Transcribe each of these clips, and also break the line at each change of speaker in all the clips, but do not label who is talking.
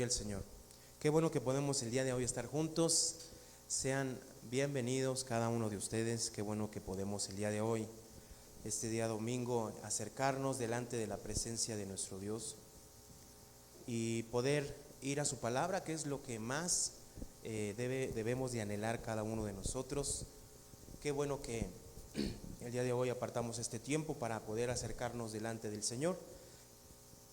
al Señor. Qué bueno que podemos el día de hoy estar juntos. Sean bienvenidos cada uno de ustedes. Qué bueno que podemos el día de hoy, este día domingo, acercarnos delante de la presencia de nuestro Dios y poder ir a su palabra, que es lo que más debemos de anhelar cada uno de nosotros. Qué bueno que el día de hoy apartamos este tiempo para poder acercarnos delante del Señor.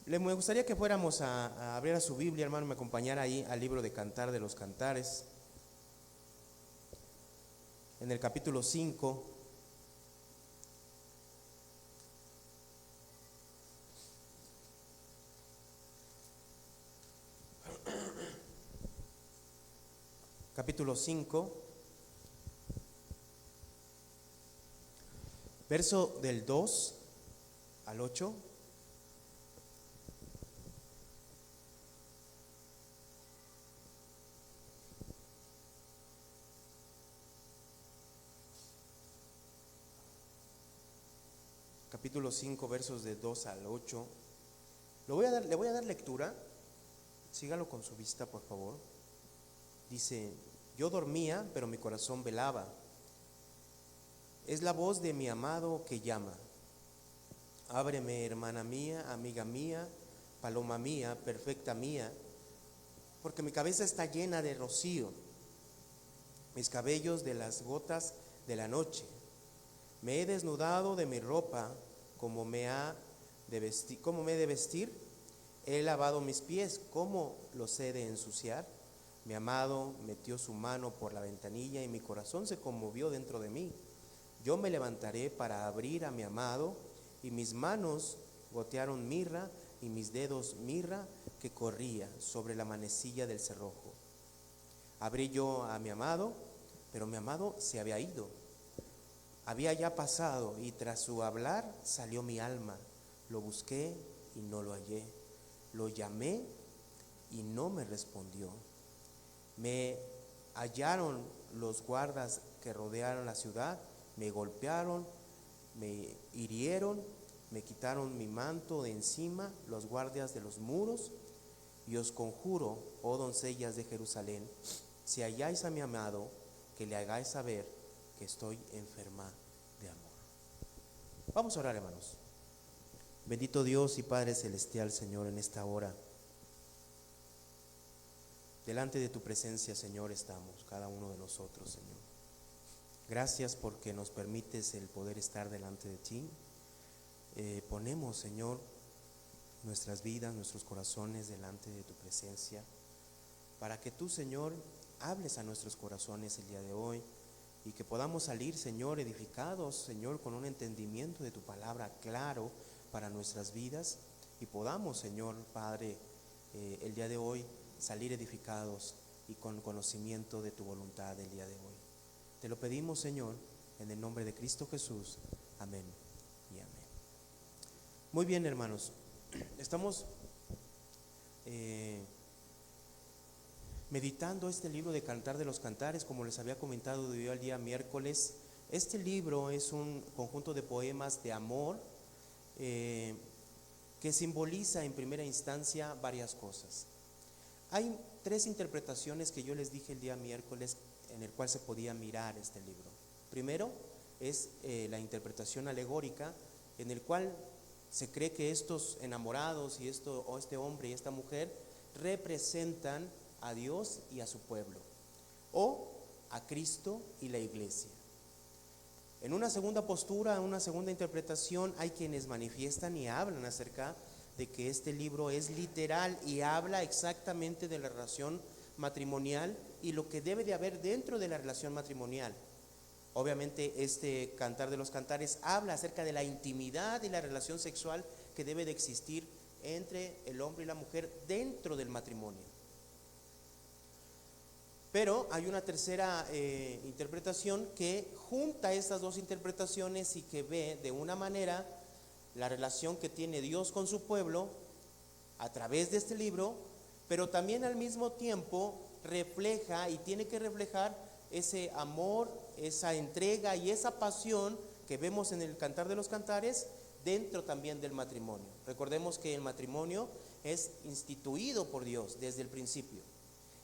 Me gustaría que fuéramos a abrir a su Biblia, hermano, me acompañara ahí al libro de Cantar de los Cantares, en el capítulo 5. Capítulo 5, verso del 2 al 8. Capítulo 5, versos de 2 al 8. Le voy a dar lectura. Sígalo con su vista, por favor. Dice: yo dormía, pero mi corazón velaba. Es la voz de mi amado que llama. Ábreme, hermana mía, amiga mía, paloma mía, perfecta mía, porque mi cabeza está llena de rocío, mis cabellos de las gotas de la noche. Me he desnudado de mi ropa, como me he de vestir. He lavado mis pies, ¿cómo los he de ensuciar? Mi amado metió su mano por la ventanilla y mi corazón se conmovió dentro de mí. Yo me levantaré para abrir a mi amado, y mis manos gotearon mirra y mis dedos mirra que corría sobre la manecilla del cerrojo. Abrí yo a mi amado, pero mi amado se había ido. Había ya pasado, y tras su hablar salió mi alma. Lo busqué y no lo hallé. Lo llamé y no me respondió. Me hallaron los guardas que rodearon la ciudad, me golpearon, me hirieron, me quitaron mi manto de encima los guardias de los muros. Y os conjuro, oh doncellas de Jerusalén, si halláis a mi amado, que le hagáis saber que estoy enferma de amor. Vamos a orar, hermanos. Bendito Dios y Padre Celestial, Señor, en esta hora, delante de tu presencia, Señor, estamos, cada uno de nosotros, Señor. Gracias porque nos permites el poder estar delante de ti. Ponemos, Señor, nuestras vidas, nuestros corazones delante de tu presencia, para que tú, Señor, hables a nuestros corazones el día de hoy, y que podamos salir, Señor, edificados, Señor, con un entendimiento de tu palabra claro para nuestras vidas, y podamos, Señor, Padre, el día de hoy salir edificados y con conocimiento de tu voluntad el día de hoy. Te lo pedimos, Señor, en el nombre de Cristo Jesús. Amén y amén. Muy bien, hermanos, estamos meditando este libro de Cantar de los Cantares, como les había comentado yo el día miércoles. Este libro es un conjunto de poemas de amor que simboliza en primera instancia varias cosas. Hay tres interpretaciones que yo les dije el día miércoles en el cual se podía mirar este libro. Primero es la interpretación alegórica, en el cual se cree que estos enamorados y este hombre y esta mujer representan a Dios y a su pueblo, o a Cristo y la iglesia. En una segunda postura, en una segunda interpretación, hay quienes manifiestan y hablan acerca de que este libro es literal y habla exactamente de la relación matrimonial y lo que debe de haber dentro de la relación matrimonial. Obviamente este Cantar de los Cantares habla acerca de la intimidad y la relación sexual que debe de existir entre el hombre y la mujer dentro del matrimonio. Pero hay una tercera interpretación que junta estas dos interpretaciones y que ve de una manera la relación que tiene Dios con su pueblo a través de este libro, pero también al mismo tiempo refleja y tiene que reflejar ese amor, esa entrega y esa pasión que vemos en el Cantar de los Cantares dentro también del matrimonio. Recordemos que el matrimonio es instituido por Dios desde el principio.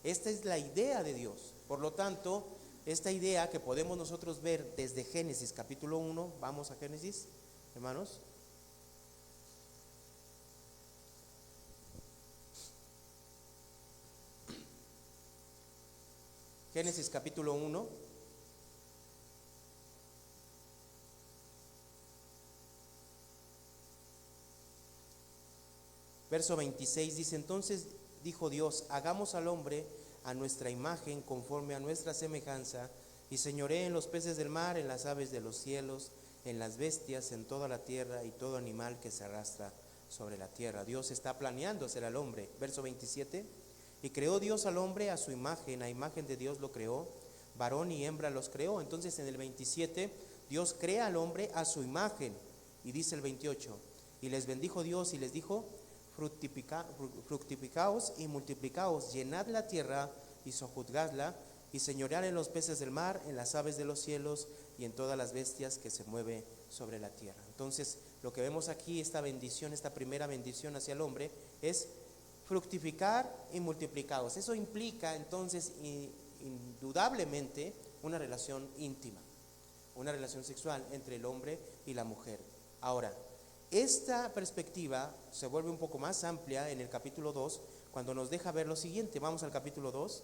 Esta es la idea de Dios. Por lo tanto, esta idea que podemos nosotros ver desde Génesis capítulo 1, vamos a Génesis, hermanos. Génesis capítulo 1. Verso 26 dice: entonces dijo Dios, hagamos al hombre a nuestra imagen, conforme a nuestra semejanza, y señoree en los peces del mar, en las aves de los cielos, en las bestias, en toda la tierra, y todo animal que se arrastra sobre la tierra. Dios está planeando hacer al hombre. Verso 27, y creó Dios al hombre a su imagen, a imagen de Dios lo creó, varón y hembra los creó. Entonces en el 27, Dios crea al hombre a su imagen, y dice el 28, y les bendijo Dios y les dijo: fructificaos y multiplicaos, llenad la tierra y sojuzgadla, y señoread en los peces del mar, en las aves de los cielos, y en todas las bestias que se mueven sobre la tierra. Entonces, lo que vemos aquí, esta bendición, esta primera bendición hacia el hombre, es fructificar y multiplicaos. Eso implica entonces indudablemente una relación íntima, una relación sexual entre el hombre y la mujer. Ahora, esta perspectiva se vuelve un poco más amplia en el capítulo 2, cuando nos deja ver lo siguiente. Vamos al capítulo 2,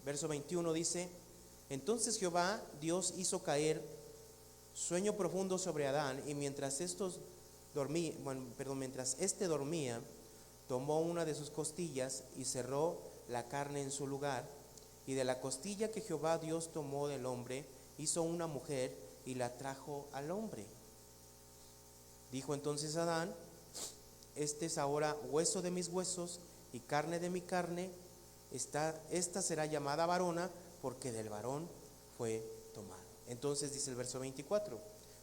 verso 21 dice: entonces Jehová Dios hizo caer sueño profundo sobre Adán, y mientras éste dormía, tomó una de sus costillas y cerró la carne en su lugar, y de la costilla que Jehová Dios tomó del hombre, hizo una mujer y la trajo al hombre. Dijo entonces Adán: este es ahora hueso de mis huesos y carne de mi carne, esta será llamada varona, porque del varón fue tomada. Entonces dice el verso 24: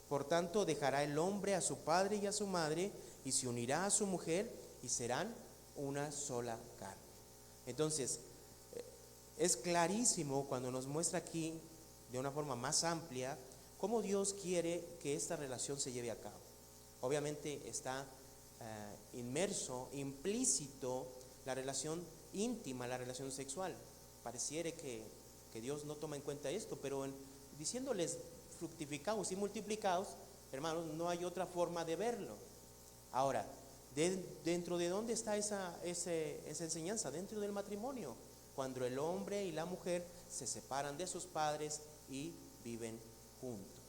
por tanto dejará el hombre a su padre y a su madre, y se unirá a su mujer, y serán una sola carne. Entonces, es clarísimo cuando nos muestra aquí de una forma más amplia cómo Dios quiere que esta relación se lleve a cabo. Obviamente está inmerso, implícito la relación íntima, la relación sexual. Pareciere que Dios no toma en cuenta esto, pero diciéndoles fructificaos y multiplicaos, hermanos, no hay otra forma de verlo. Ahora, ¿dentro de dónde está esa enseñanza? Dentro del matrimonio, cuando el hombre y la mujer se separan de sus padres y viven juntos.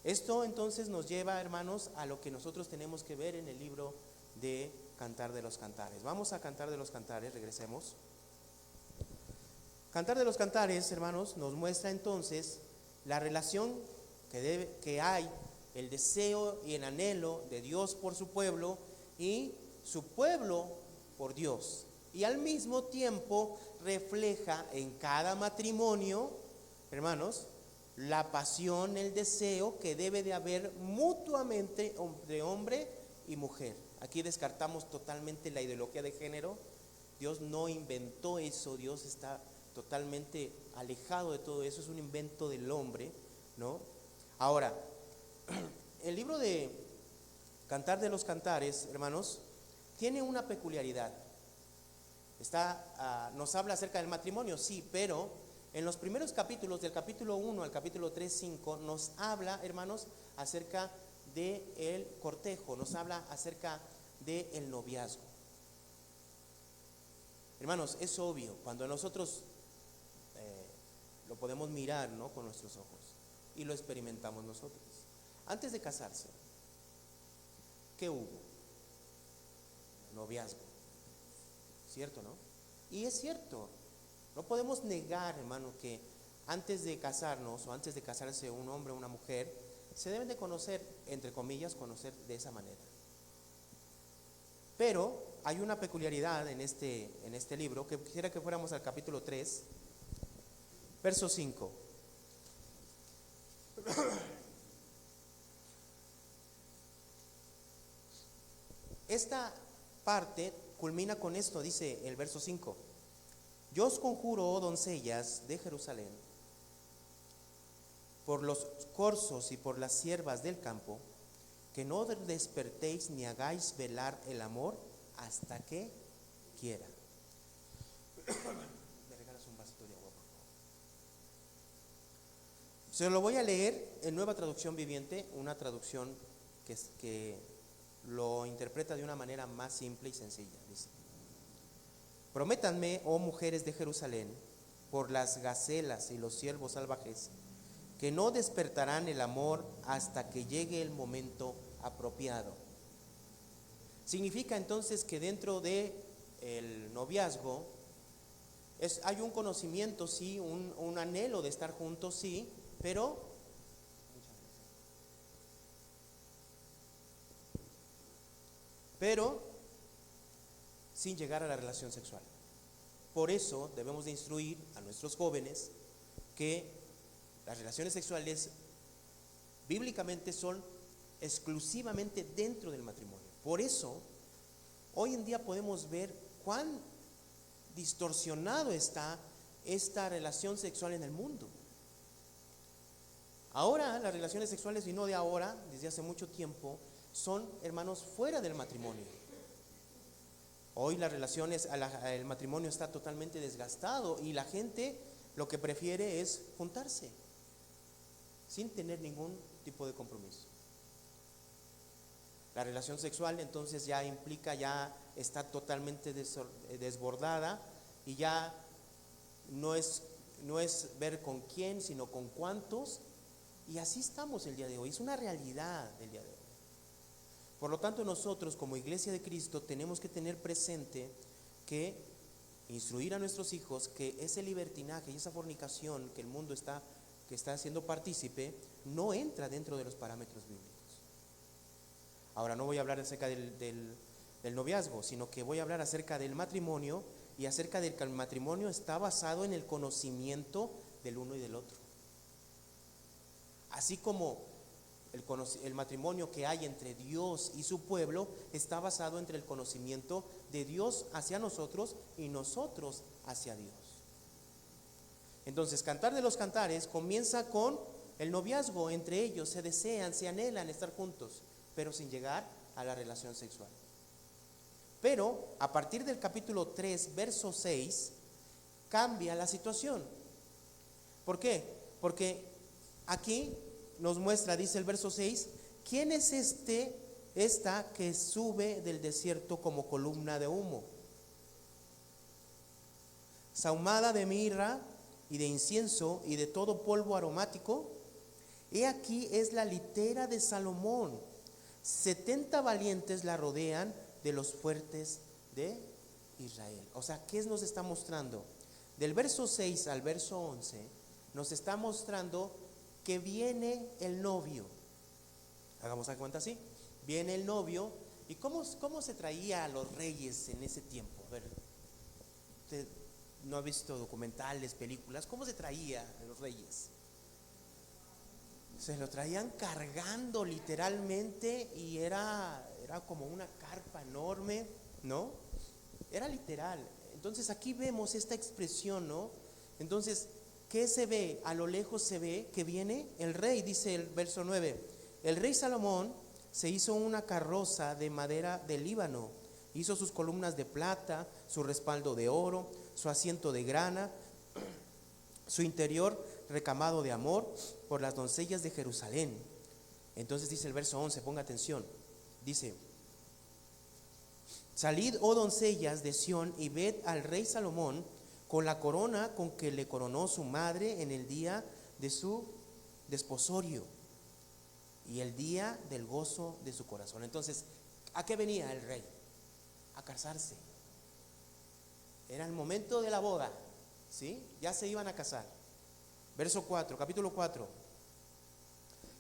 Esto entonces nos lleva, hermanos, a lo que nosotros tenemos que ver en el libro de Cantar de los Cantares. Vamos a Cantar de los Cantares, regresemos. Cantar de los Cantares, hermanos, nos muestra entonces la relación que hay, el deseo y el anhelo de Dios por su pueblo y su pueblo por Dios. Y al mismo tiempo refleja en cada matrimonio, hermanos, la pasión, el deseo que debe de haber mutuamente entre hombre y mujer. Aquí descartamos totalmente la ideología de género. Dios no inventó eso, Dios está totalmente alejado de todo eso, es un invento del hombre, ¿no? Ahora, el libro de Cantar de los Cantares, hermanos, tiene una peculiaridad. Nos habla acerca del matrimonio, sí, pero en los primeros capítulos, del capítulo 1 al capítulo 3, 5, nos habla, hermanos, acerca del cortejo, nos habla acerca del noviazgo. Hermanos, es obvio, cuando nosotros lo podemos mirar, ¿no?, con nuestros ojos, y lo experimentamos nosotros. Antes de casarse, ¿qué hubo? Noviazgo, ¿cierto, no? Y es cierto, no podemos negar, hermano, que antes de casarnos o antes de casarse un hombre o una mujer, se deben de conocer, entre comillas, conocer de esa manera. Pero hay una peculiaridad en este libro, que quisiera que fuéramos al capítulo 3, verso 5. Esta parte culmina con esto, dice el verso 5: yo os conjuro, oh doncellas de Jerusalén, por los corzos y por las siervas del campo, que no despertéis ni hagáis velar el amor hasta que quiera. Me regalas un vasito de agua, por favor. Se lo voy a leer en Nueva Traducción Viviente, una traducción que lo interpreta de una manera más simple y sencilla. Dice: prométanme, oh mujeres de Jerusalén, por las gacelas y los ciervos salvajes, que no despertarán el amor hasta que llegue el momento apropiado. Significa entonces que dentro de el noviazgo hay un conocimiento, sí, un anhelo de estar juntos, sí, pero sin llegar a la relación sexual. Por eso debemos de instruir a nuestros jóvenes que las relaciones sexuales bíblicamente son exclusivamente dentro del matrimonio. Por eso hoy en día podemos ver cuán distorsionado está esta relación sexual en el mundo. Ahora las relaciones sexuales, y no de ahora, desde hace mucho tiempo, son, hermanos, fuera del matrimonio. Hoy las relaciones, el matrimonio está totalmente desgastado y la gente lo que prefiere es juntarse sin tener ningún tipo de compromiso. La relación sexual entonces ya implica, ya está totalmente desbordada y ya no es ver con quién, sino con cuántos, y así estamos el día de hoy. Es una realidad del día de hoy. Por lo tanto, nosotros como Iglesia de Cristo tenemos que tener presente que instruir a nuestros hijos que ese libertinaje y esa fornicación que el mundo está haciendo partícipe no entra dentro de los parámetros bíblicos. Ahora no voy a hablar acerca del noviazgo, sino que voy a hablar acerca del matrimonio y acerca del que el matrimonio está basado en el conocimiento del uno y del otro. Así como el matrimonio que hay entre Dios y su pueblo está basado entre el conocimiento de Dios hacia nosotros y nosotros hacia Dios. Entonces, Cantar de los Cantares comienza con el noviazgo entre ellos, se desean, se anhelan estar juntos, pero sin llegar a la relación sexual. Pero a partir del capítulo 3, verso 6, cambia la situación. ¿Por qué? Porque aquí nos muestra, dice el verso 6, ¿quién es esta que sube del desierto como columna de humo? Sahumada de mirra y de incienso y de todo polvo aromático. He aquí es la litera de Salomón. 70 valientes la rodean de los fuertes de Israel. O sea, ¿qué nos está mostrando? Del verso 6 al verso 11 nos está mostrando que viene el novio. Hagamos la cuenta así. Viene el novio. ¿Y cómo se traía a los reyes en ese tiempo? A ver, usted no ha visto documentales, películas. ¿Cómo se traía a los reyes? Se lo traían cargando literalmente y era como una carpa enorme, ¿no? Era literal. Entonces aquí vemos esta expresión, ¿no? Entonces, ¿qué se ve? A lo lejos se ve que viene el rey, dice el verso 9. El rey Salomón se hizo una carroza de madera del Líbano, hizo sus columnas de plata, su respaldo de oro, su asiento de grana, su interior recamado de amor por las doncellas de Jerusalén. Entonces dice el verso 11, ponga atención, dice: salid, oh doncellas de Sión, y ved al rey Salomón con la corona con que le coronó su madre en el día de su desposorio y el día del gozo de su corazón. Entonces, ¿a qué venía el rey? A casarse. Era el momento de la boda, ¿sí? Ya se iban a casar. Verso 4, capítulo 4.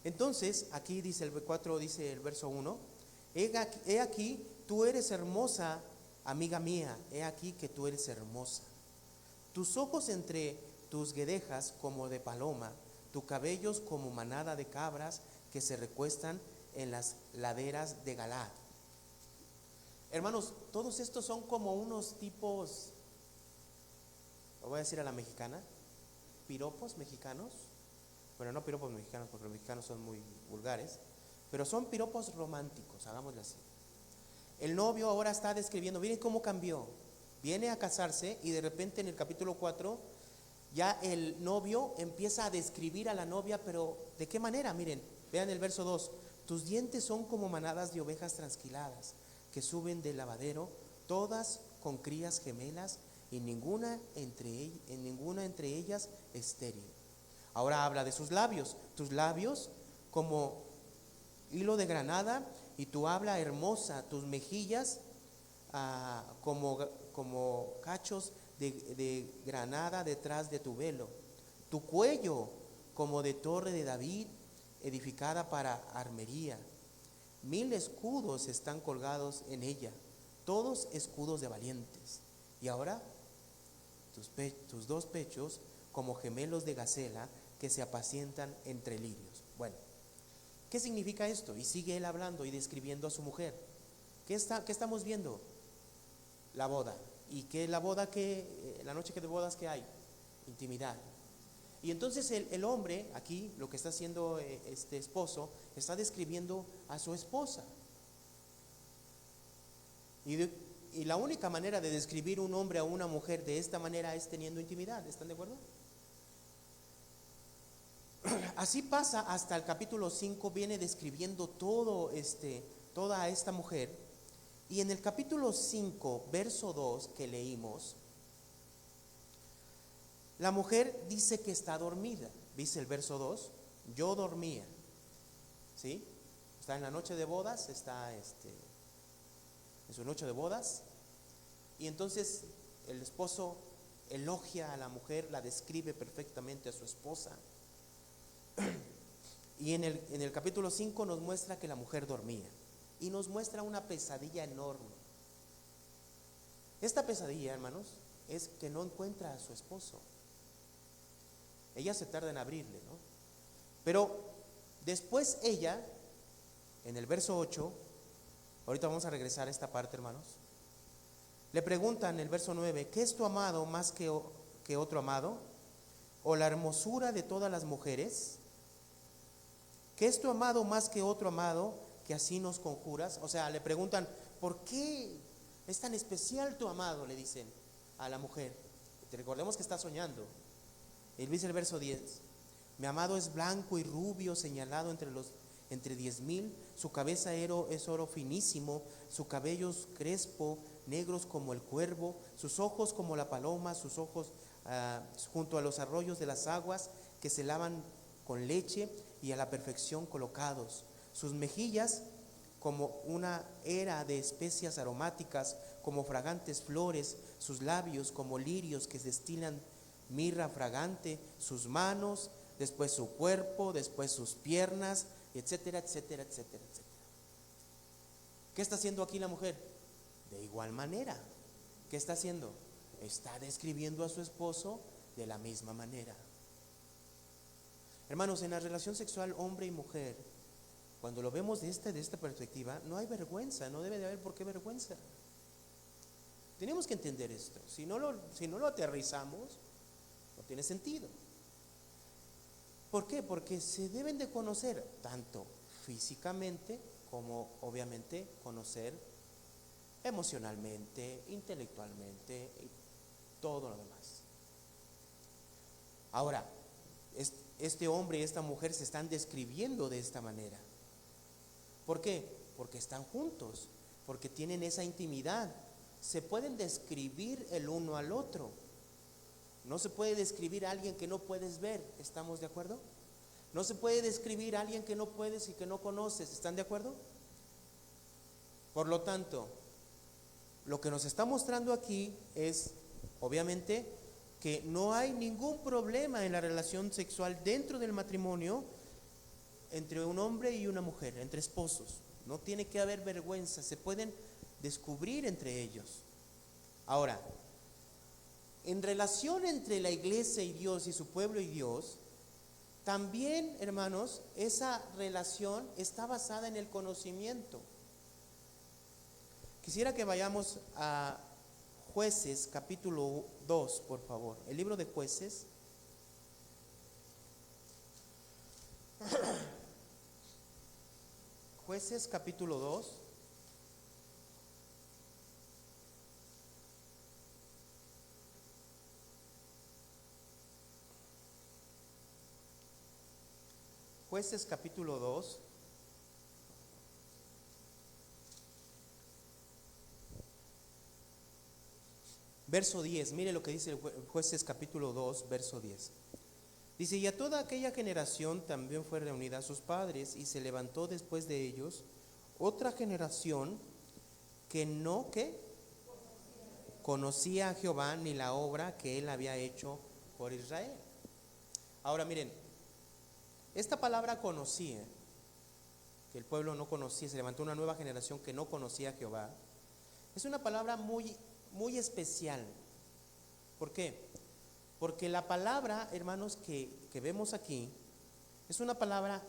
Entonces, aquí dice el 4, dice el verso 1: he aquí, tú eres hermosa, amiga mía, he aquí que tú eres hermosa. Tus ojos entre tus guedejas como de paloma, tus cabellos como manada de cabras que se recuestan en las laderas de Galaad. Hermanos, todos estos son como unos tipos, lo voy a decir a la mexicana, piropos mexicanos. Bueno, no piropos mexicanos porque los mexicanos son muy vulgares, pero son piropos románticos, hagámoslo así. El novio ahora está describiendo, miren cómo cambió. Viene a casarse y de repente en el capítulo 4 ya el novio empieza a describir a la novia, pero ¿de qué manera? Miren, vean el verso 2. Tus dientes son como manadas de ovejas trasquiladas que suben del lavadero, todas con crías gemelas y ninguna entre ellas estéril. Ahora habla de sus labios. Tus labios como hilo de granada y tu habla hermosa, tus mejillas como cachos de granada detrás de tu velo, tu cuello como de torre de David edificada para armería. 1000 escudos están colgados en ella, todos escudos de valientes. Y ahora tus dos pechos como gemelos de gacela que se apacientan entre lirios. Bueno, ¿qué significa esto? Y sigue él hablando y describiendo a su mujer. ¿Qué estamos viendo? La boda. ¿Y qué es la boda? La noche de bodas que hay? Intimidad. Y entonces el hombre, aquí lo que está haciendo este esposo, está describiendo a su esposa. Y la única manera de describir un hombre a una mujer de esta manera es teniendo intimidad. ¿Están de acuerdo? Así pasa hasta el capítulo 5, viene describiendo toda esta mujer. Y en el capítulo 5, verso 2 que leímos, la mujer dice que está dormida. Dice el verso 2, yo dormía. ¿Sí? Está en la noche de bodas, está en su noche de bodas. Y entonces el esposo elogia a la mujer, la describe perfectamente a su esposa. Y en el capítulo 5 nos muestra que la mujer dormía. Y nos muestra una pesadilla enorme. Esta pesadilla, hermanos, es que no encuentra a su esposo. Ella se tarda en abrirle, ¿no? Pero después ella, en el verso 8, ahorita vamos a regresar a esta parte, hermanos, le preguntan en el verso 9, ¿qué es tu amado más que otro amado? ¿O la hermosura de todas las mujeres? ¿Qué es tu amado más que otro amado que así nos conjuras? O sea, le preguntan, ¿por qué es tan especial tu amado? Le dicen a la mujer. Recordemos que está soñando. Él dice el verso 10, mi amado es blanco y rubio, señalado entre 10,000, su cabeza es oro finísimo, su cabello es crespo, negros como el cuervo, sus ojos como la paloma, sus ojos junto a los arroyos de las aguas que se lavan con leche y a la perfección colocados, sus mejillas como una era de especias aromáticas, como fragantes flores, sus labios como lirios que destilan mirra fragante, sus manos, después su cuerpo, después sus piernas, etcétera, etcétera, etcétera, etcétera. ¿Qué está haciendo aquí la mujer? De igual manera. ¿Qué está haciendo? Está describiendo a su esposo de la misma manera. Hermanos, en la relación sexual hombre y mujer, cuando lo vemos de esta perspectiva, no hay vergüenza, no debe de haber por qué vergüenza. Tenemos que entender esto. Si no lo aterrizamos, no tiene sentido. ¿Por qué? Porque se deben de conocer tanto físicamente como obviamente conocer emocionalmente, intelectualmente y todo lo demás. Ahora, este hombre y esta mujer se están describiendo de esta manera. ¿Por qué? Porque están juntos, porque tienen esa intimidad. Se pueden describir el uno al otro. No se puede describir a alguien que no puedes ver, ¿estamos de acuerdo? No se puede describir a alguien que no puedes y que no conoces, ¿están de acuerdo? Por lo tanto, lo que nos está mostrando aquí es, obviamente, que no hay ningún problema en la relación sexual dentro del matrimonio entre un hombre y una mujer, entre esposos. No tiene que haber vergüenza, se pueden descubrir entre ellos. Ahora, en relación entre la iglesia y Dios y su pueblo y Dios, también, hermanos, esa relación está basada en el conocimiento. Quisiera que vayamos a Jueces capítulo 2, por favor. El libro de Jueces. Jueces capítulo 2. Jueces capítulo 2. Verso 10, mire lo que dice el Jueces capítulo 2, verso 10. Dice, y a toda aquella generación también fue reunida a sus padres, y se levantó después de ellos otra generación que no, ¿qué? Conocía a Jehová ni la obra que él había hecho por Israel. Ahora miren, esta palabra conocía, que el pueblo no conocía, se levantó una nueva generación que no conocía a Jehová, es una palabra muy especial. ¿Por qué? Porque la palabra, hermanos, que vemos aquí, es una palabra,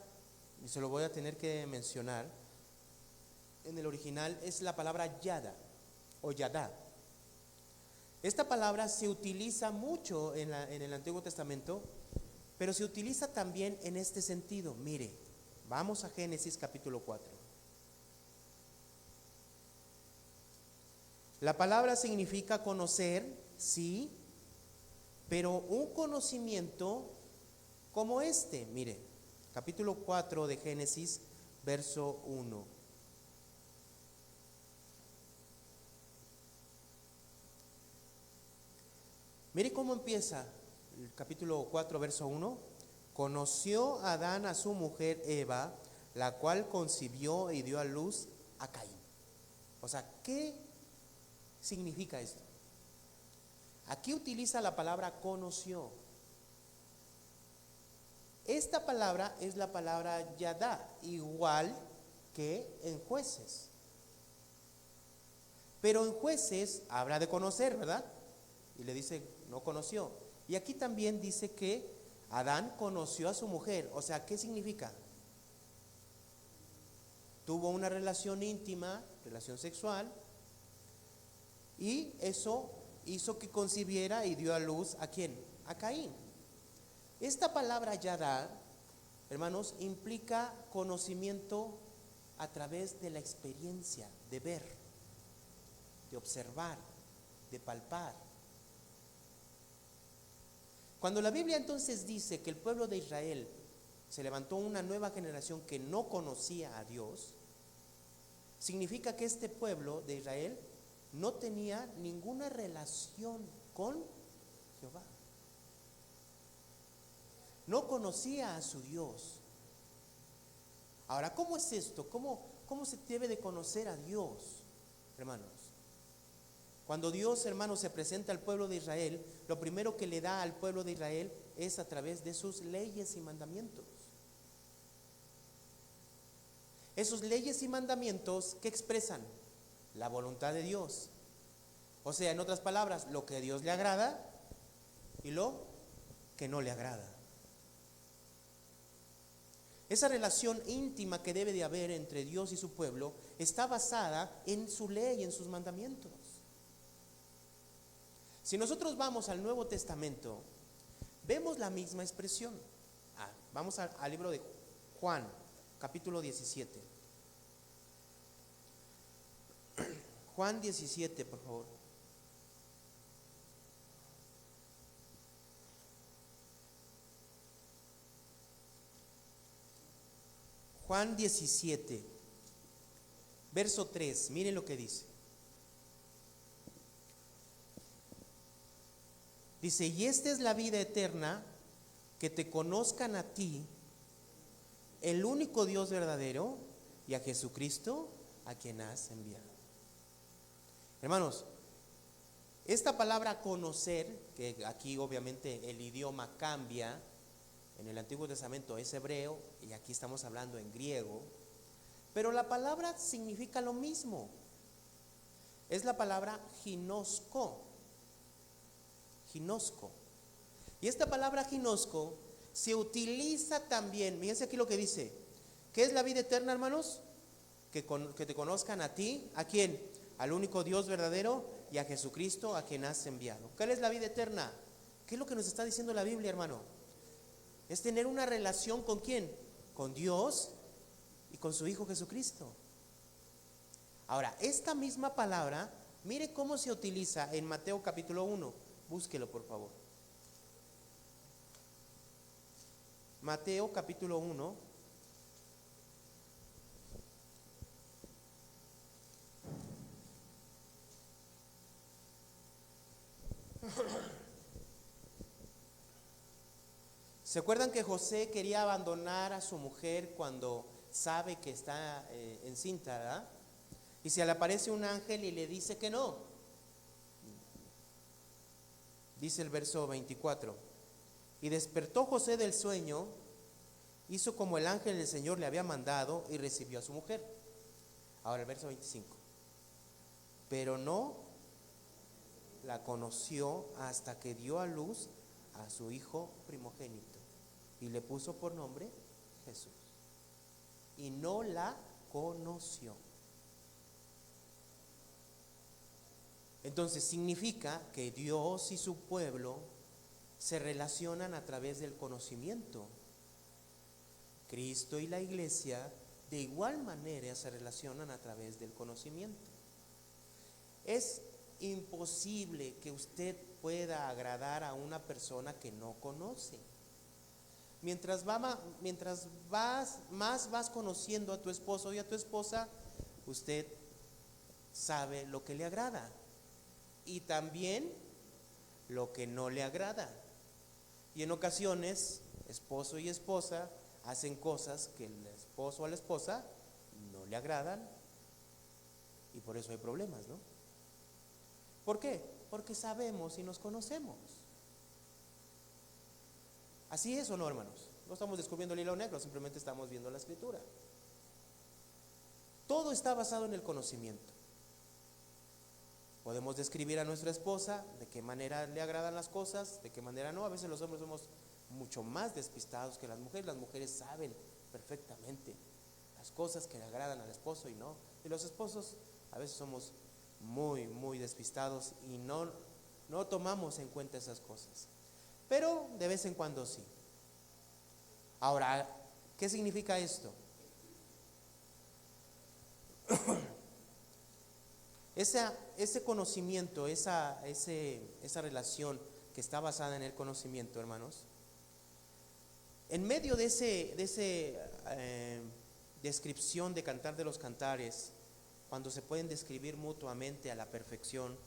y se lo voy a tener que mencionar, en el original es la palabra yada o yadá. Esta palabra se utiliza mucho en el Antiguo Testamento, pero se utiliza también en este sentido. Mire, vamos a Génesis capítulo 4. La palabra significa conocer, sí, pero un conocimiento como este. Mire, capítulo 4 de Génesis, verso 1. Mire cómo empieza el capítulo 4, verso 1. Conoció Adán a su mujer Eva, la cual concibió y dio a luz a Caín. O sea, ¿qué significa esto? Aquí utiliza la palabra conoció. Esta palabra es la palabra yadá, igual que en Jueces. Pero en Jueces habla de conocer, ¿verdad? Y le dice, no conoció. Y aquí también dice que Adán conoció a su mujer. O sea, ¿qué significa? Tuvo una relación íntima, relación sexual, y eso hizo que concibiera y dio a luz ¿a quién? A Caín. Esta palabra yadá, hermanos, implica conocimiento a través de la experiencia, de ver, de observar, de palpar. Cuando la Biblia entonces dice que el pueblo de Israel se levantó una nueva generación que no conocía a Dios, significa que este pueblo de Israel no tenía ninguna relación con Jehová. No conocía a su Dios. Ahora, ¿cómo es esto? ¿Cómo se debe de conocer a Dios, hermanos? Cuando Dios, hermanos, se presenta al pueblo de Israel, lo primero que le da al pueblo de Israel es a través de sus leyes y mandamientos. Esos leyes y mandamientos que expresan la voluntad de Dios. O sea, en otras palabras, lo que a Dios le agrada y lo que no le agrada. Esa relación íntima que debe de haber entre Dios y su pueblo está basada en su ley, en sus mandamientos. Si nosotros vamos al Nuevo Testamento, vemos la misma expresión. Vamos al libro de Juan, capítulo 17. Juan 17, por favor. Juan 17, verso 3, miren lo que dice. Dice, y esta es la vida eterna, que te conozcan a ti, el único Dios verdadero, y a Jesucristo, a quien has enviado. Hermanos, esta palabra conocer, que aquí obviamente el idioma cambia, en el Antiguo Testamento es hebreo y aquí estamos hablando en griego, pero la palabra significa lo mismo. Es la palabra ginosco. Ginosco. Y esta palabra ginosco se utiliza también, fíjense aquí lo que dice. ¿Qué es la vida eterna, hermanos? Que te conozcan a ti, ¿a quién? Al único Dios verdadero y a Jesucristo, a quien has enviado. ¿Cuál es la vida eterna? ¿Qué es lo que nos está diciendo la Biblia, hermano? Es tener una relación ¿con quién? Con Dios y con su Hijo Jesucristo. Ahora, esta misma palabra, mire cómo se utiliza en Mateo capítulo 1. Búsquelo, por favor. Mateo capítulo 1. ¿Se acuerdan que José quería abandonar a su mujer cuando sabe que está encinta, ¿verdad? Y se le aparece un ángel y le dice que no. Dice el verso 24. Y despertó José del sueño, hizo como el ángel del Señor le había mandado y recibió a su mujer. Ahora el verso 25. Pero no la conoció hasta que dio a luz a su hijo primogénito y le puso por nombre Jesús. Y no la conoció. Entonces significa que Dios y su pueblo se relacionan a través del conocimiento. Cristo y la iglesia de igual manera se relacionan a través del conocimiento. Es imposible que usted pueda agradar a una persona que no conoce. Mientras más vas conociendo a tu esposo y a tu esposa, usted sabe lo que le agrada y también lo que no le agrada. Y en ocasiones, esposo y esposa hacen cosas que el esposo o a la esposa no le agradan y por eso hay problemas, ¿no? ¿Por qué? Porque sabemos y nos conocemos. Así es, ¿o no, hermanos? No estamos descubriendo el hilo negro, simplemente estamos viendo la escritura. Todo está basado en el conocimiento. Podemos describir a nuestra esposa de qué manera le agradan las cosas, de qué manera no. A veces los hombres somos mucho más despistados que las mujeres. Las mujeres saben perfectamente las cosas que le agradan al esposo y no. Y los esposos a veces somos muy despistados y no tomamos en cuenta esas cosas. Pero de vez en cuando sí. Ahora, ¿qué significa esto? Ese conocimiento, esa relación que está basada en el conocimiento, hermanos, en medio de ese descripción de Cantar de los Cantares, cuando se pueden describir mutuamente a la perfección,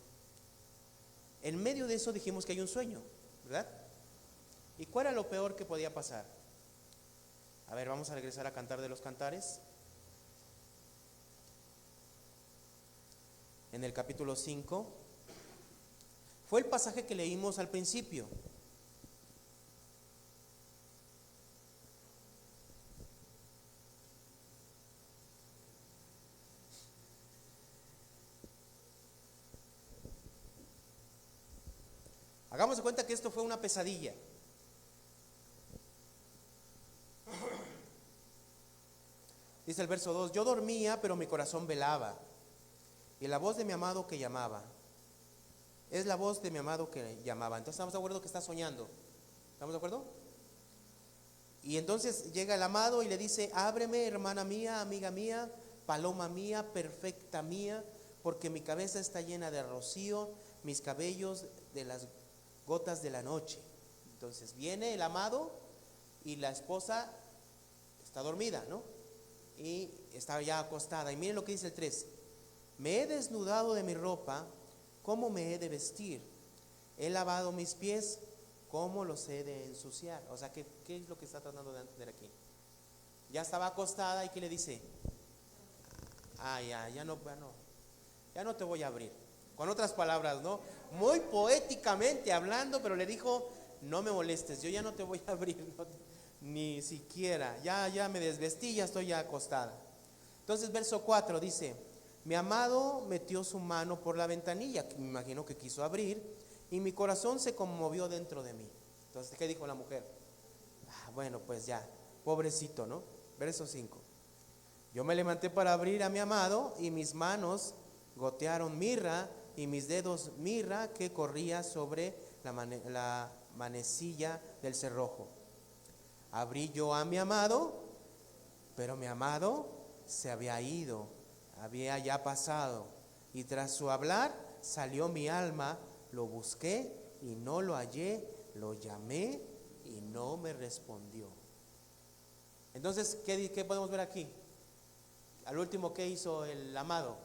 en medio de eso dijimos que hay un sueño, ¿verdad? ¿Y cuál era lo peor que podía pasar? A ver, vamos a regresar a Cantar de los Cantares. En el capítulo 5, fue el pasaje que leímos al principio. Hagamos de cuenta que esto fue una pesadilla. Dice el verso 2, yo dormía, pero mi corazón velaba, y la voz de mi amado que llamaba. Es la voz de mi amado que llamaba. Entonces estamos de acuerdo que está soñando. ¿Estamos de acuerdo? Y entonces llega el amado y le dice, ábreme, hermana mía, amiga mía, paloma mía, perfecta mía, porque mi cabeza está llena de rocío, mis cabellos de las gotas de la noche. Entonces viene el amado y la esposa está dormida, ¿no? Y está ya acostada. Y miren lo que dice el 3. Me he desnudado de mi ropa, ¿cómo me he de vestir? He lavado mis pies, ¿cómo los he de ensuciar? O sea, ¿qué es lo que está tratando de entender aquí? Ya estaba acostada y ¿qué le dice? Ya no te voy a abrir. Con otras palabras, ¿no? Muy poéticamente hablando, pero le dijo, no me molestes, yo ya no te voy a abrir, no, ni siquiera, ya me desvestí, ya estoy ya acostada. Entonces verso 4 dice, mi amado metió su mano por la ventanilla, que me imagino que quiso abrir, y mi corazón se conmovió dentro de mí. Entonces, ¿qué dijo la mujer? Bueno, pues ya, pobrecito, ¿no? Verso 5. Yo me levanté para abrir a mi amado, y mis manos gotearon mirra, y mis dedos mirra que corría sobre la manecilla del cerrojo. Abrí yo a mi amado, Pero mi amado se había ido, había ya pasado, y tras su hablar salió mi alma, lo busqué y no lo hallé, lo llamé y no me respondió. Entonces, ¿qué podemos ver aquí? Al último, ¿qué hizo el amado?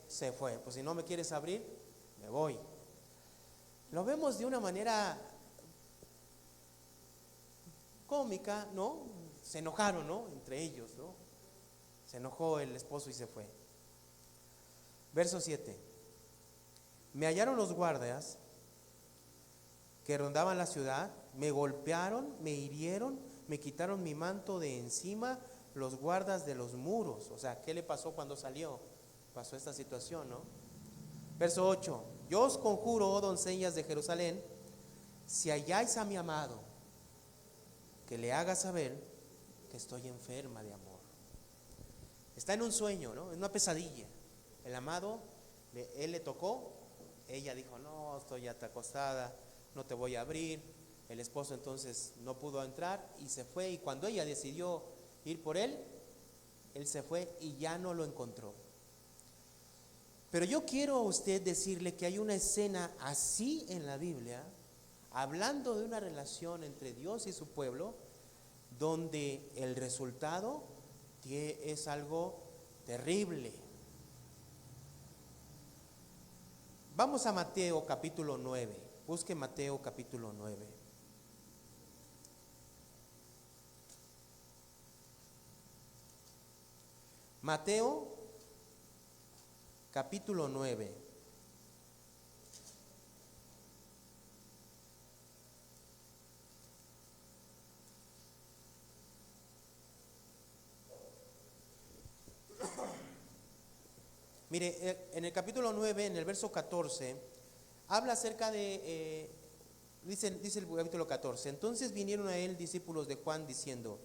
Se fue. Pues si no me quieres abrir, me voy. Lo vemos de una manera cómica, ¿no? Se enojaron, ¿no? Entre ellos, ¿no? Se enojó el esposo y se fue. Verso 7. Me hallaron los guardias que rondaban la ciudad, me golpearon, me hirieron, me quitaron mi manto de encima, los guardas de los muros. O sea, ¿qué le pasó cuando salió? Pasó esta situación, ¿no? Verso 8. Yo os conjuro, oh doncellas de Jerusalén, si halláis a mi amado, que le haga saber que estoy enferma de amor. Está en un sueño, ¿no? En una pesadilla. El amado, él le tocó, ella dijo, no, estoy ya acostada, no te voy a abrir. El esposo entonces no pudo entrar y se fue, y cuando ella decidió ir por él se fue y ya no lo encontró. Pero yo quiero a usted decirle que hay una escena así en la Biblia, hablando de una relación entre Dios y su pueblo, donde el resultado es algo terrible. Vamos a Mateo capítulo 9. Busque Mateo capítulo 9. Mateo capítulo 9. Mire, en el capítulo 9, en el verso 14, habla acerca de, dice el capítulo 14, entonces vinieron a él discípulos de Juan diciendo,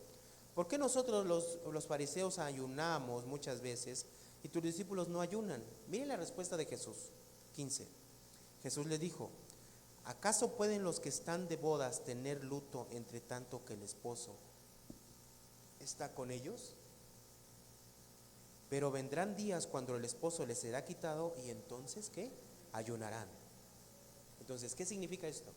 ¿por qué nosotros los fariseos ayunamos muchas veces y tus discípulos no ayunan? Miren la respuesta de Jesús, 15. Jesús le dijo, ¿acaso pueden los que están de bodas tener luto entre tanto que el esposo está con ellos? Pero vendrán días cuando el esposo les será quitado y entonces, ¿qué? Ayunarán. Entonces, ¿qué significa esto?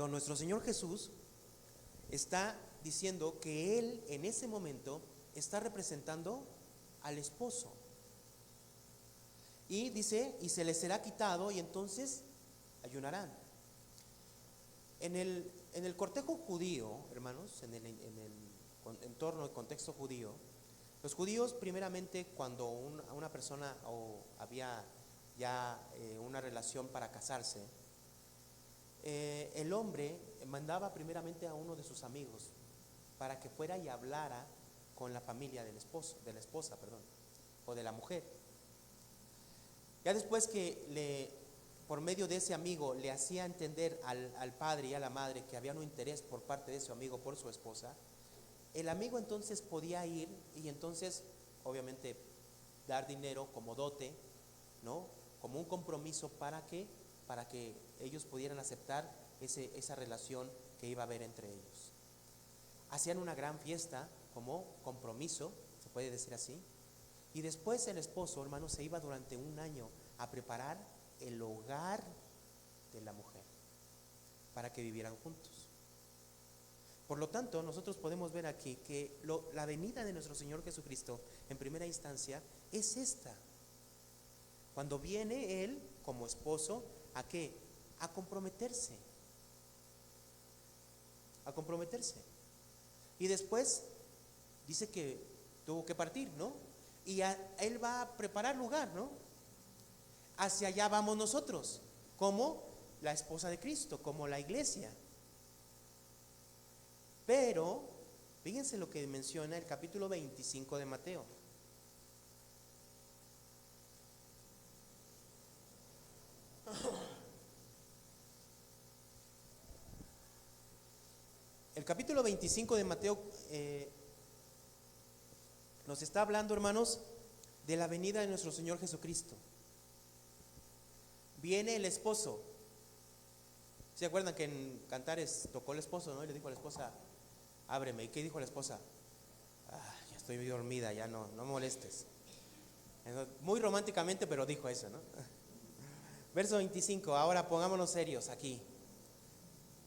Nuestro Señor Jesús está diciendo que Él en ese momento está representando al esposo. Y dice, y se les será quitado y entonces ayunarán. En el cortejo judío, hermanos, en el entorno, el contexto judío, los judíos primeramente cuando una persona había ya una relación para casarse, el hombre mandaba primeramente a uno de sus amigos para que fuera y hablara con la familia del esposo, de la esposa, o de la mujer. Ya después que por medio de ese amigo le hacía entender al padre y a la madre que había un interés por parte de su amigo por su esposa, el amigo entonces podía ir y entonces obviamente dar dinero como dote, ¿no? Como un compromiso para que ellos pudieran aceptar esa relación que iba a haber entre ellos. Hacían una gran fiesta como compromiso, se puede decir así, y después el esposo, hermano, se iba durante un año a preparar el hogar de la mujer para que vivieran juntos. Por lo tanto, nosotros podemos ver aquí que la venida de nuestro Señor Jesucristo en primera instancia es esta. Cuando viene Él como esposo, ¿a qué? A comprometerse. A comprometerse. Y después dice que tuvo que partir, ¿no? Y Él va a preparar lugar, ¿no? Hacia allá vamos nosotros, como la esposa de Cristo, como la iglesia. Pero, fíjense lo que menciona el capítulo 25 de Mateo. El capítulo 25 de Mateo nos está hablando, hermanos, de la venida de nuestro Señor Jesucristo. Viene el esposo, ¿Se acuerdan que en Cantares tocó el esposo, no? Y le dijo a la esposa, ábreme. ¿Y qué dijo la esposa? Ya estoy muy dormida, ya no me molestes. Muy románticamente, pero dijo eso, ¿no? Verso 25, ahora pongámonos serios aquí.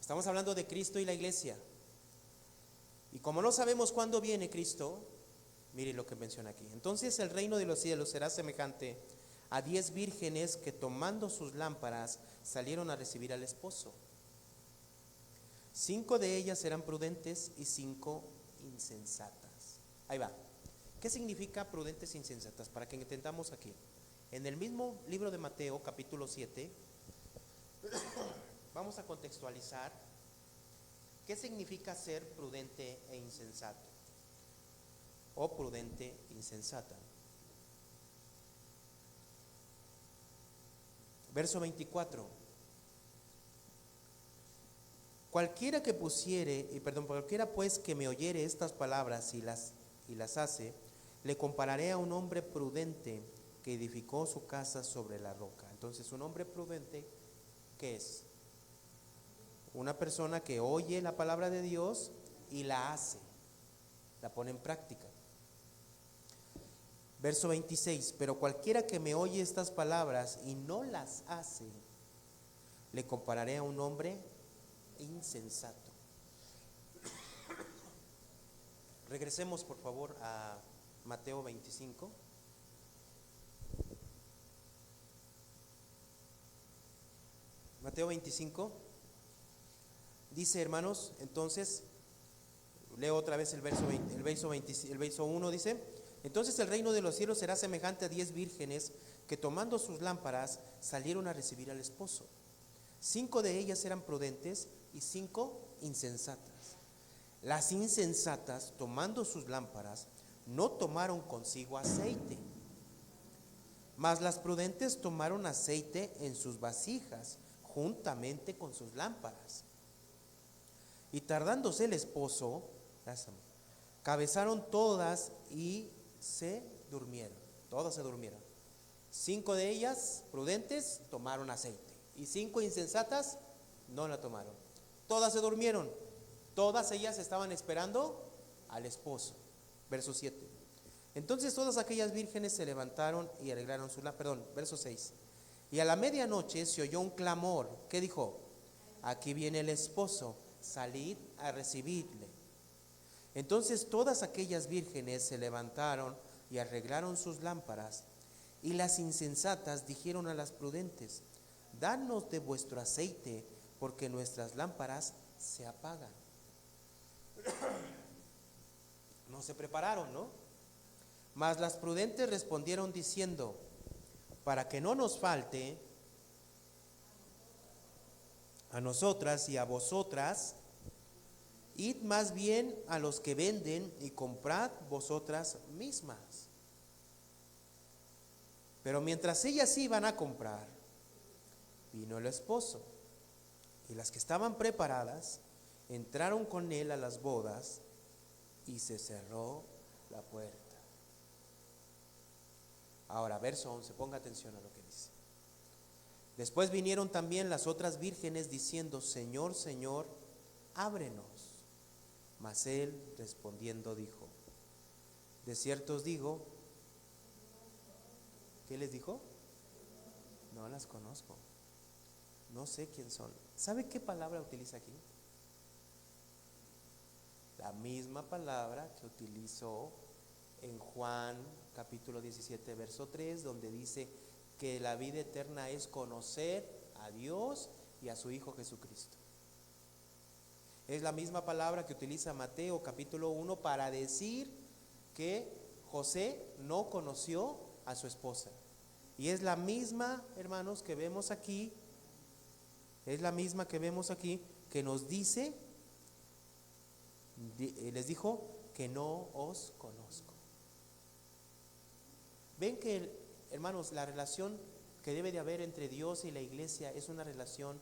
Estamos hablando de Cristo y la iglesia. Y como no sabemos cuándo viene Cristo, mire lo que menciona aquí. Entonces el reino de los cielos será semejante a 10 vírgenes que tomando sus lámparas salieron a recibir al esposo. 5 de ellas eran prudentes y 5 insensatas. Ahí va. ¿Qué significa prudentes e insensatas? Para que entendamos aquí. En el mismo libro de Mateo, capítulo 7, vamos a contextualizar qué significa ser prudente e insensato. O prudente e insensata. Verso 24. Cualquiera pues que me oyere estas palabras y las hace, le compararé a un hombre prudente que edificó su casa sobre la roca. Entonces, un hombre prudente, ¿qué es? Una persona que oye la palabra de Dios y la hace, la pone en práctica. Verso 26, pero cualquiera que me oye estas palabras y no las hace, le compararé a un hombre insensato. Regresemos por favor a Mateo 25. Mateo 25 dice, hermanos, entonces, leo otra vez el verso 1 dice, entonces el reino de los cielos será semejante a 10 vírgenes que tomando sus lámparas salieron a recibir al esposo. 5 de ellas eran prudentes y 5 insensatas. Las insensatas, tomando sus lámparas, no tomaron consigo aceite, mas las prudentes tomaron aceite en sus vasijas, juntamente con sus lámparas. Y tardándose el esposo, cabezaron todas y se durmieron. Todas se durmieron. 5 de ellas, prudentes, tomaron aceite. Y 5 insensatas, no la tomaron. Todas se durmieron. Todas ellas estaban esperando al esposo. Verso 7. Entonces todas aquellas vírgenes se levantaron y arreglaron su lámpara. Verso 6. Y a la medianoche se oyó un clamor. ¿Qué dijo? Aquí viene el esposo, salid a recibirle. Entonces todas aquellas vírgenes se levantaron y arreglaron sus lámparas. Y las insensatas dijeron a las prudentes, danos de vuestro aceite, porque nuestras lámparas se apagan. No se prepararon, ¿no? Mas las prudentes respondieron diciendo, para que no nos falte a nosotras y a vosotras, id más bien a los que venden y comprad vosotras mismas. Pero mientras ellas iban a comprar, vino el esposo, y las que estaban preparadas entraron con él a las bodas, y se cerró la puerta. Ahora, verso 11, ponga atención a lo que dice. Después vinieron también las otras vírgenes diciendo, Señor, Señor, ábrenos. Mas él respondiendo dijo, de cierto os digo, ¿qué les dijo? No las conozco, no sé quién son. ¿Sabe qué palabra utiliza aquí? La misma palabra que utilizó en Juan capítulo 17 verso 3, donde dice que la vida eterna es conocer a Dios y a su Hijo Jesucristo. Es la misma palabra que utiliza Mateo capítulo 1 para decir que José no conoció a su esposa. Y es la misma, hermanos, que vemos aquí, es la misma que vemos aquí, que nos dice, les dijo que no os conozco. Ven que, hermanos, la relación que debe de haber entre Dios y la iglesia es una relación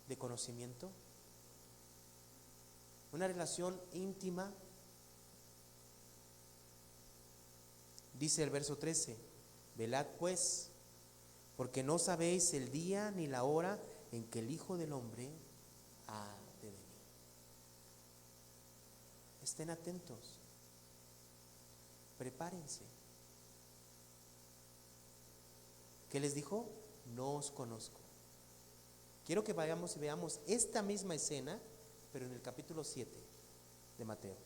de conocimiento, una relación íntima. Dice el verso 13, velad pues, porque no sabéis el día ni la hora en que el Hijo del Hombre ha de venir. Estén atentos, prepárense. ¿Qué les dijo? No os conozco. Quiero que vayamos y veamos esta misma escena, pero en el capítulo 7 de Mateo.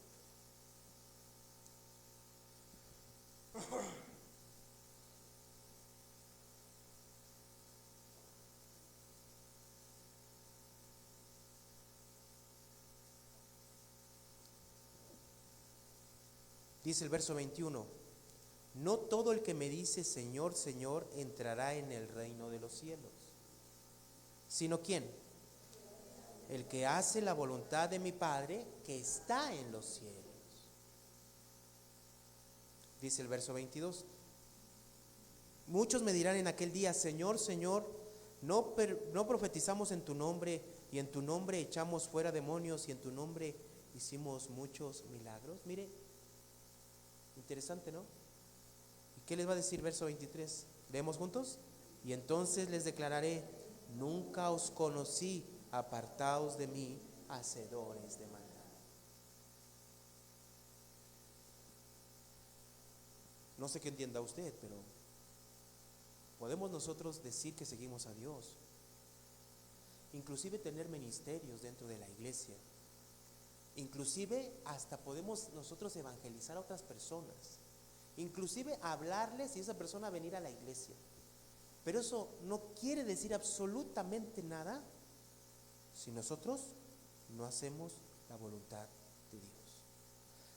Dice el verso 21, no todo el que me dice Señor, Señor, entrará en el reino de los cielos, sino ¿quién? El que hace la voluntad de mi Padre que está en los cielos. Dice el verso 22, muchos me dirán en aquel día, Señor, Señor, ¿no profetizamos en tu nombre y en tu nombre echamos fuera demonios y en tu nombre hicimos muchos milagros? Mire, interesante, ¿no? ¿Y qué les va a decir verso 23? ¿Leemos juntos? Y entonces les declararé, nunca os conocí, apartaos de mí, hacedores de maldad. No sé qué entienda usted, pero podemos nosotros decir que seguimos a Dios, inclusive tener ministerios dentro de la iglesia, inclusive hasta podemos nosotros evangelizar a otras personas, inclusive hablarles y esa persona venir a la iglesia, pero eso no quiere decir absolutamente nada si nosotros no hacemos la voluntad de Dios,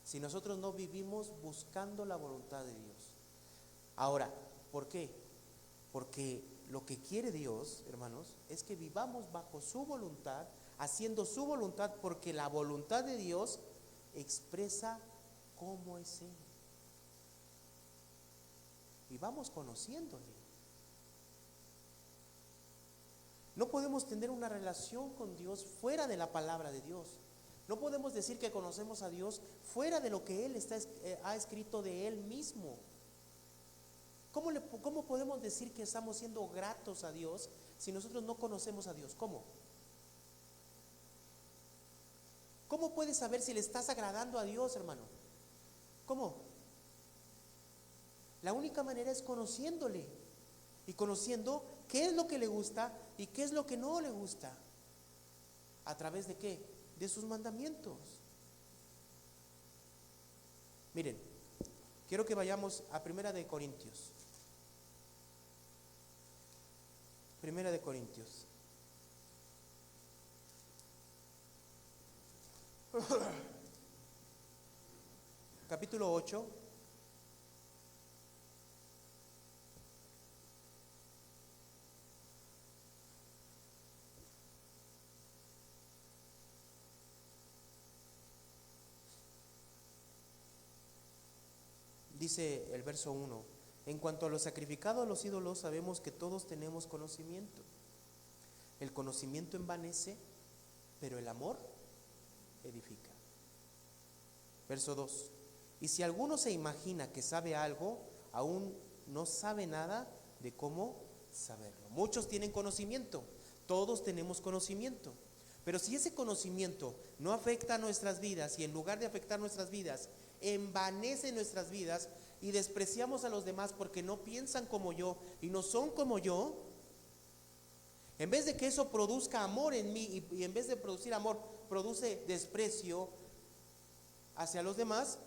si nosotros no vivimos buscando la voluntad de Dios. Ahora, ¿por qué? Porque lo que quiere Dios, hermanos, es que vivamos bajo su voluntad, haciendo su voluntad, porque la voluntad de Dios expresa cómo es Él. Y vamos conociéndole. No podemos tener una relación con Dios fuera de la palabra de Dios. No podemos decir que conocemos a Dios fuera de lo que Él ha escrito de Él mismo. ¿Cómo podemos decir que estamos siendo gratos a Dios si nosotros no conocemos a Dios? ¿Cómo? ¿Cómo puedes saber si le estás agradando a Dios, hermano? ¿Cómo? La única manera es conociéndole y conociendo qué es lo que le gusta y qué es lo que no le gusta. ¿A través de qué? De sus mandamientos. Miren, quiero que vayamos a Primera de Corintios. Primera de Corintios. Capítulo 8. Dice el verso 1, en cuanto a lo sacrificado a los ídolos, sabemos que todos tenemos conocimiento. El conocimiento envanece, pero el amor edifica. Verso 2, y si alguno se imagina que sabe algo, aún no sabe nada de cómo saberlo. Muchos tienen conocimiento, todos tenemos conocimiento, pero si ese conocimiento no afecta a nuestras vidas y en lugar de afectar nuestras vidas, envanece nuestras vidas y despreciamos a los demás porque no piensan como yo y no son como yo, en vez de que eso produzca amor en mí y en vez de producir amor produce desprecio hacia los demás,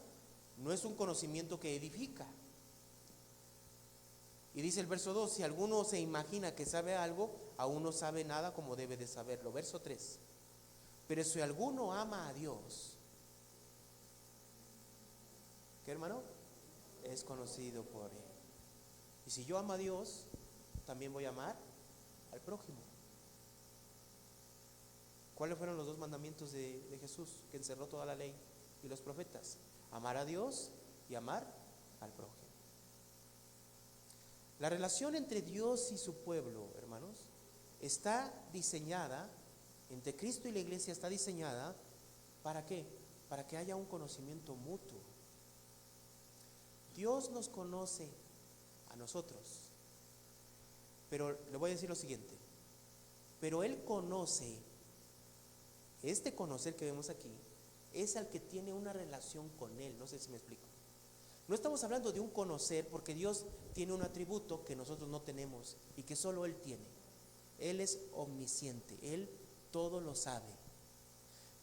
no es un conocimiento que edifica. Y dice el verso 2, si alguno se imagina que sabe algo, aún no sabe nada como debe de saberlo. Verso 3, pero si alguno ama a Dios, ¿qué, hermano? Es conocido por Él. Y si yo amo a Dios, también voy a amar al prójimo. ¿Cuáles fueron los dos mandamientos de Jesús que encerró toda la ley y los profetas? Amar a Dios y amar al prójimo. La relación entre Dios y su pueblo, hermanos, está diseñada, entre Cristo y la iglesia está diseñada, ¿para qué? Para que haya un conocimiento mutuo. Dios nos conoce a nosotros, pero le voy a decir lo siguiente, Pero Él conoce, este conocer que vemos aquí, es al que tiene una relación con Él. No sé si me explico. No estamos hablando de un conocer, porque Dios tiene un atributo que nosotros no tenemos y que solo Él tiene. Él es omnisciente, Él todo lo sabe.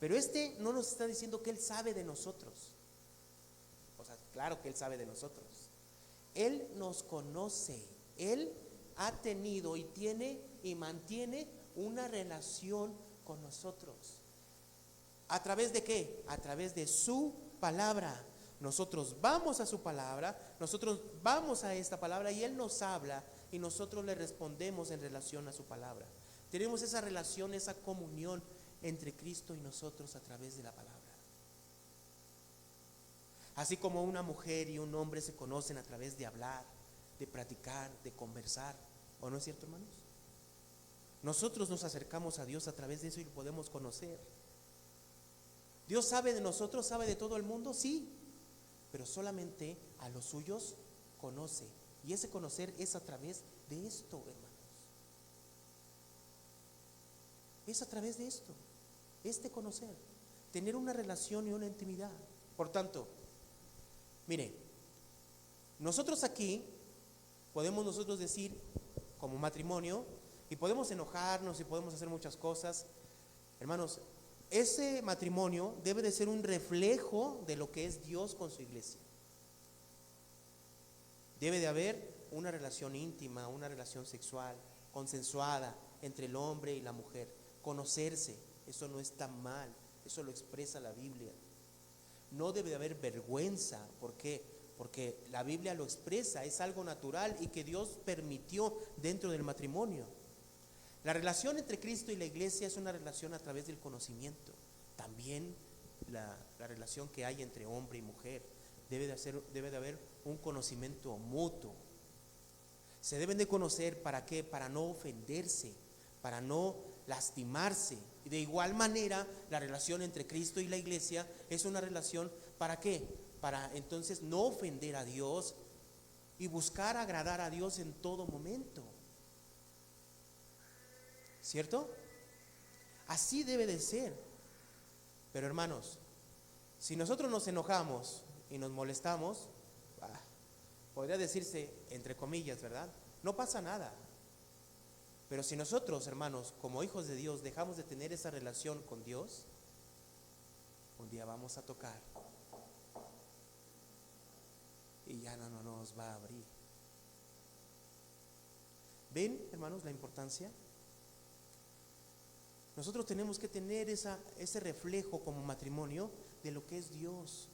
Pero este no nos está diciendo que Él sabe de nosotros. O sea, claro que Él sabe de nosotros. Él nos conoce. Él ha tenido y tiene y mantiene una relación con nosotros. ¿A través de qué? A través de su palabra. Nosotros vamos a su palabra, nosotros vamos a esta palabra y Él nos habla y nosotros le respondemos en relación a su palabra. Tenemos esa relación, esa comunión entre Cristo y nosotros a través de la palabra. Así como una mujer y un hombre se conocen a través de hablar, de practicar, de conversar. ¿O no es cierto, hermanos? Nosotros nos acercamos a Dios a través de eso y lo podemos conocer. ¿Dios sabe de nosotros, sabe de todo el mundo? Sí, pero solamente a los suyos conoce. Y ese conocer es a través de esto, hermanos. Es a través de esto, este conocer, tener una relación y una intimidad. Por tanto, mire, nosotros aquí podemos nosotros decir como matrimonio, y podemos enojarnos y podemos hacer muchas cosas, hermanos. Ese matrimonio debe de ser un reflejo de lo que es Dios con su iglesia. Debe de haber una relación íntima, una relación sexual, consensuada entre el hombre y la mujer. Conocerse, eso no está mal, eso lo expresa la Biblia. No debe de haber vergüenza. ¿Por qué? Porque la Biblia lo expresa, es algo natural y que Dios permitió dentro del matrimonio. La relación entre Cristo y la iglesia es una relación a través del conocimiento. También la relación que hay entre hombre y mujer debe de haber un conocimiento mutuo. Se deben de conocer, ¿para qué? Para no ofenderse, para no lastimarse. Y de igual manera, la relación entre Cristo y la iglesia es una relación, ¿para qué? Para entonces no ofender a Dios y buscar agradar a Dios en todo momento. ¿Cierto? Así debe de ser. Pero hermanos, si nosotros nos enojamos y nos molestamos, podría decirse entre comillas, ¿verdad? No pasa nada. Pero si nosotros, hermanos, como hijos de Dios, dejamos de tener esa relación con Dios, un día vamos a tocar y ya no nos va a abrir. ¿Ven, hermanos, la importancia? Nosotros tenemos que tener ese reflejo como matrimonio de lo que es Dios.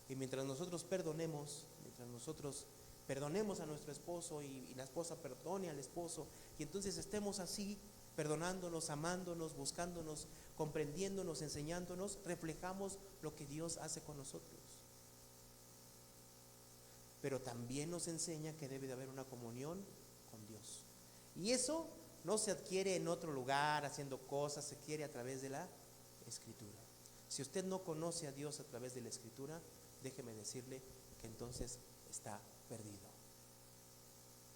Y mientras nosotros perdonemos a nuestro esposo y la esposa perdone al esposo, y entonces estemos así, perdonándonos, amándonos, buscándonos, comprendiéndonos, enseñándonos, reflejamos lo que Dios hace con nosotros. Pero también nos enseña que debe de haber una comunión con Dios. Y eso no se adquiere en otro lugar haciendo cosas, se adquiere a través de la Escritura. Si usted no conoce a Dios a través de la Escritura, déjeme decirle que entonces está perdido.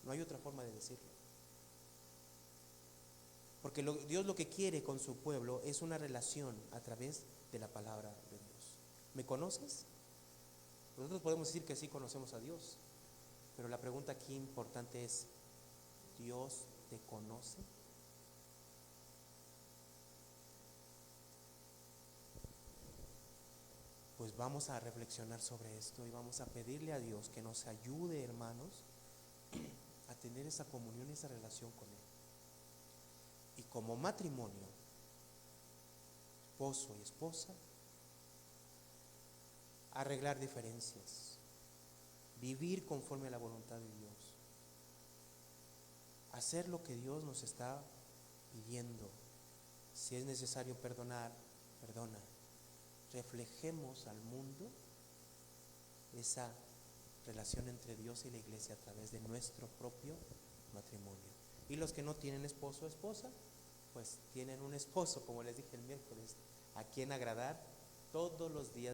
No hay otra forma de decirlo. Porque Dios lo que quiere con su pueblo es una relación a través de la palabra de Dios. ¿Me conoces? Nosotros podemos decir que sí conocemos a Dios, pero la pregunta aquí importante es, ¿Dios te conoce? Pues vamos a reflexionar sobre esto y vamos a pedirle a Dios que nos ayude, hermanos, a tener esa comunión y esa relación con Él. Y como matrimonio, esposo y esposa, arreglar diferencias, vivir conforme a la voluntad de Dios, hacer lo que Dios nos está pidiendo. Si es necesario perdonar, perdona. Reflejemos al mundo esa relación entre Dios y la iglesia a través de nuestro propio matrimonio. Y los que no tienen esposo o esposa, pues tienen un esposo, como les dije el miércoles, a quien agradar todos los días.